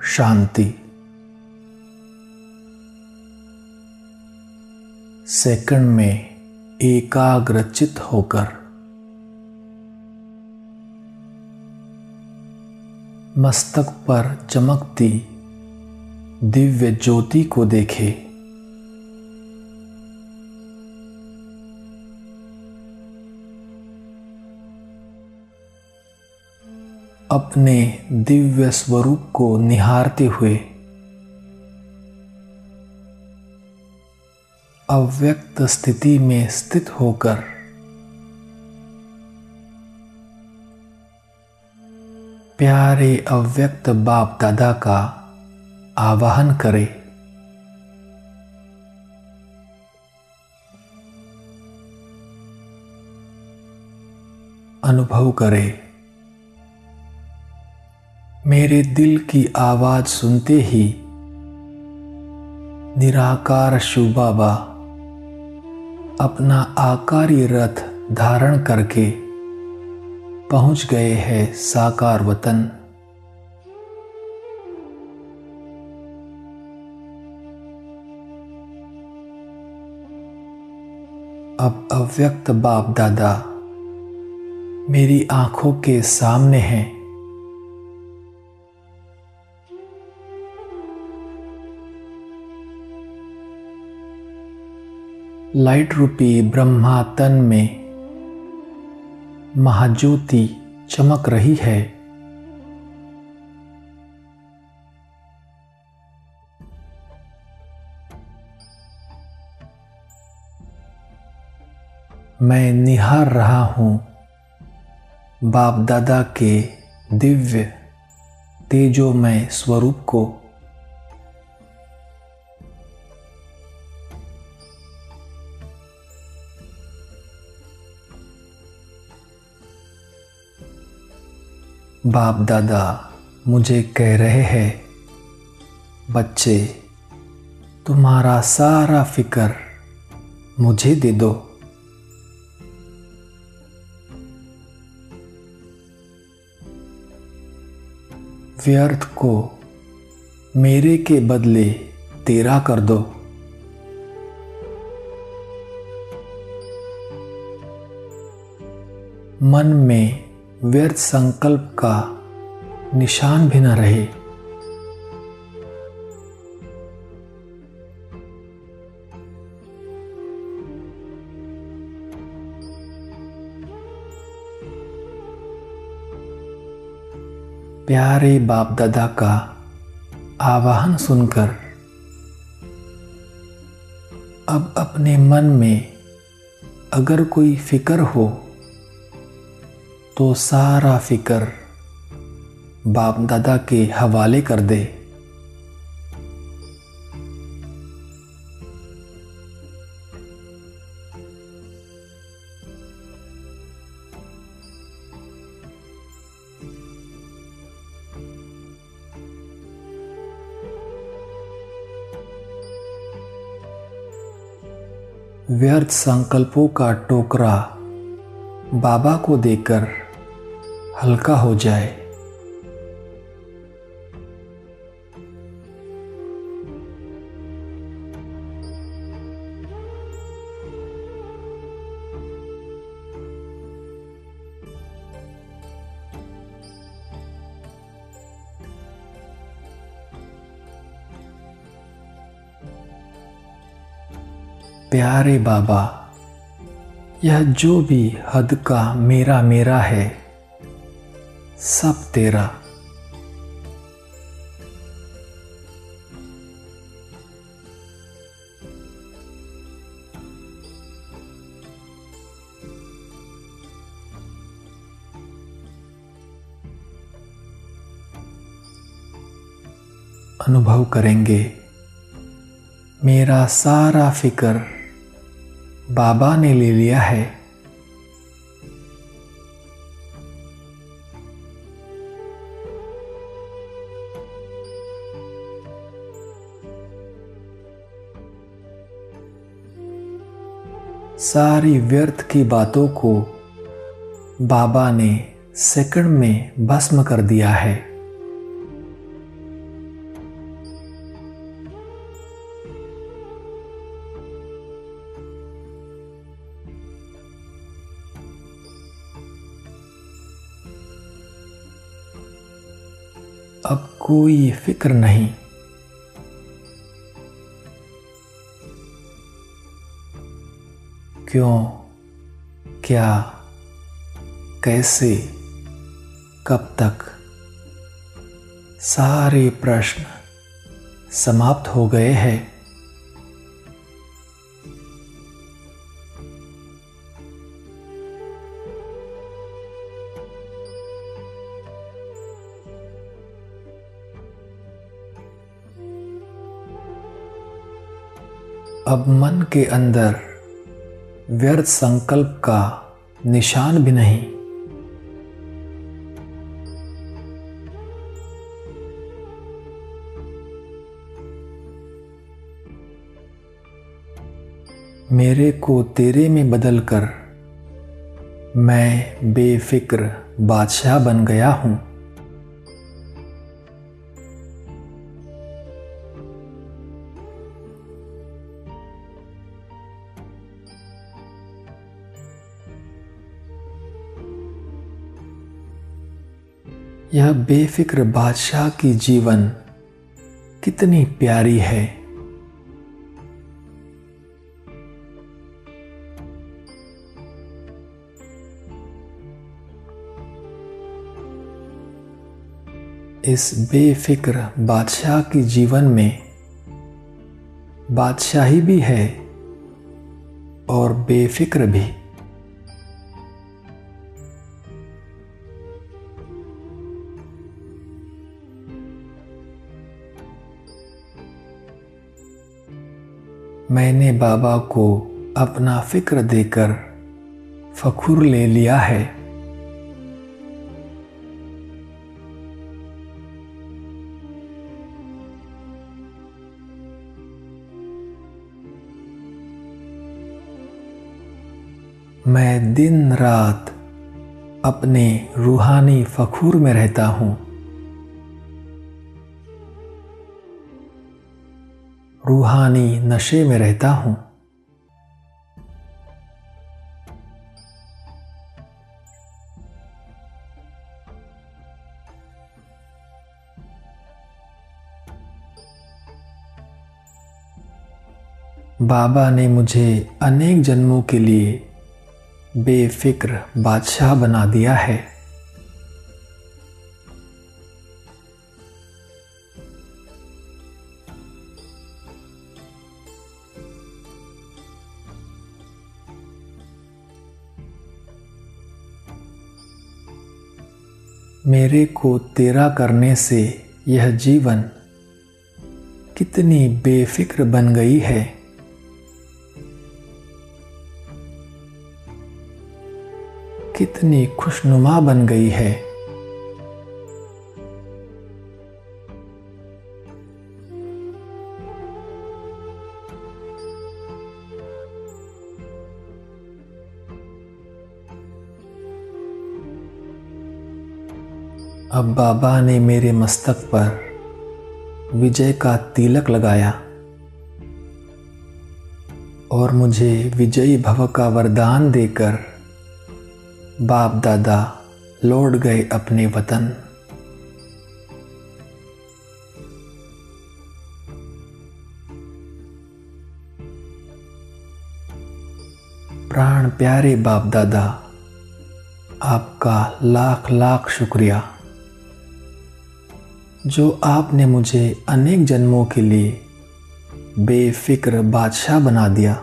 शांति। Second में एकाग्रचित होकर मस्तक पर चमकती दिव्य ज्योति को देखे। अपने दिव्य स्वरूप को निहारते हुए अव्यक्त स्थिति में स्थित होकर प्यारे अव्यक्त बाप दादा का आवाहन करें। अनुभव करें, मेरे दिल की आवाज सुनते ही निराकार शिव बाबा अपना आकारी रथ धारण करके पहुंच गए हैं साकार वतन। अब अव्यक्त बाप दादा मेरी आंखों के सामने हैं। लाइट रूपी ब्रह्मा तन में महाज्योति चमक रही है। मैं निहार रहा हूं बाप दादा के दिव्य तेजोमय स्वरूप को। बाप दादा मुझे कह रहे हैं, बच्चे तुम्हारा सारा फिक्र मुझे दे दो। व्यर्थ को मेरे के बदले तेरा कर दो। मन में व्यर्थ संकल्प का निशान भी न रहे। प्यारे बाप दादा का आवाहन सुनकर अब अपने मन में अगर कोई फिक्र हो तो सारा फिक्र बाप दादा के हवाले कर दे। व्यर्थ संकल्पों का टोकरा बाबा को देकर हल्का हो जाए। प्यारे बाबा, यह जो भी हद का मेरा मेरा है सब तेरा। अनुभव करेंगे, मेरा सारा फिक्र बाबा ने ले लिया है। सारी व्यर्थ की बातों को बाबा ने सेकंड में भस्म कर दिया है। कोई फिक्र नहीं। क्यों, क्या, कैसे, कब तक, सारे प्रश्न समाप्त हो गए हैं। अब मन के अंदर व्यर्थ संकल्प का निशान भी नहीं। मेरे को तेरे में बदलकर मैं बेफिक्र बादशाह बन गया हूं। यह बेफिक्र बादशाह की जीवन कितनी प्यारी है। इस बेफिक्र बादशाह की जीवन में बादशाही भी है और बेफिक्र भी। मैंने बाबा को अपना फिक्र देकर फखुर ले लिया है। मैं दिन रात अपने रूहानी फखूर में रहता हूँ। रूहानी नशे में रहता हूँ। बाबा ने मुझे अनेक जन्मों के लिए बेफिक्र बादशाह बना दिया है। मेरे को तेरा करने से यह जीवन कितनी बेफिक्र बन गई है। कितनी खुशनुमा बन गई है। अब बाबा ने मेरे मस्तक पर विजय का तिलक लगाया और मुझे विजयी भव का वरदान देकर बाप दादा लौट गए अपने वतन। प्राण प्यारे बाप दादा, आपका लाख लाख शुक्रिया जो आपने मुझे अनेक जन्मों के लिए बेफिक्र बादशाह बना दिया।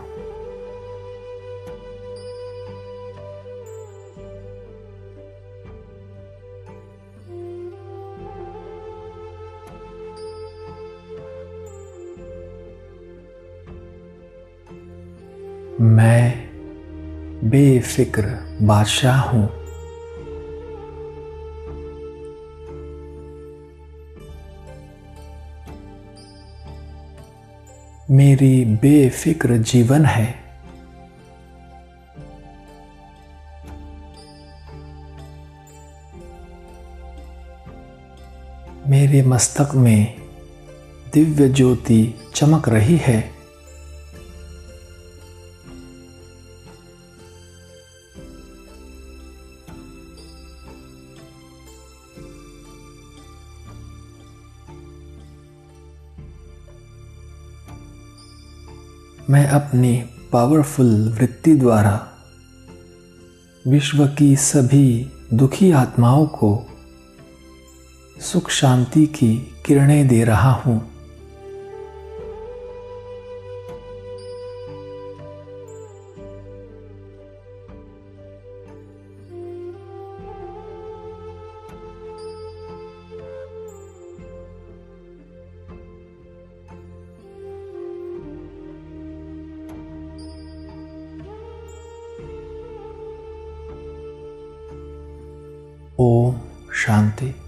मैं बेफिक्र बादशाह हूँ। मेरी बेफिक्र जीवन है। मेरे मस्तक में दिव्य ज्योति चमक रही है। मैं अपनी पावरफुल वृत्ति द्वारा विश्व की सभी दुखी आत्माओं को सुख शांति की किरणें दे रहा हूं। ओम शांति।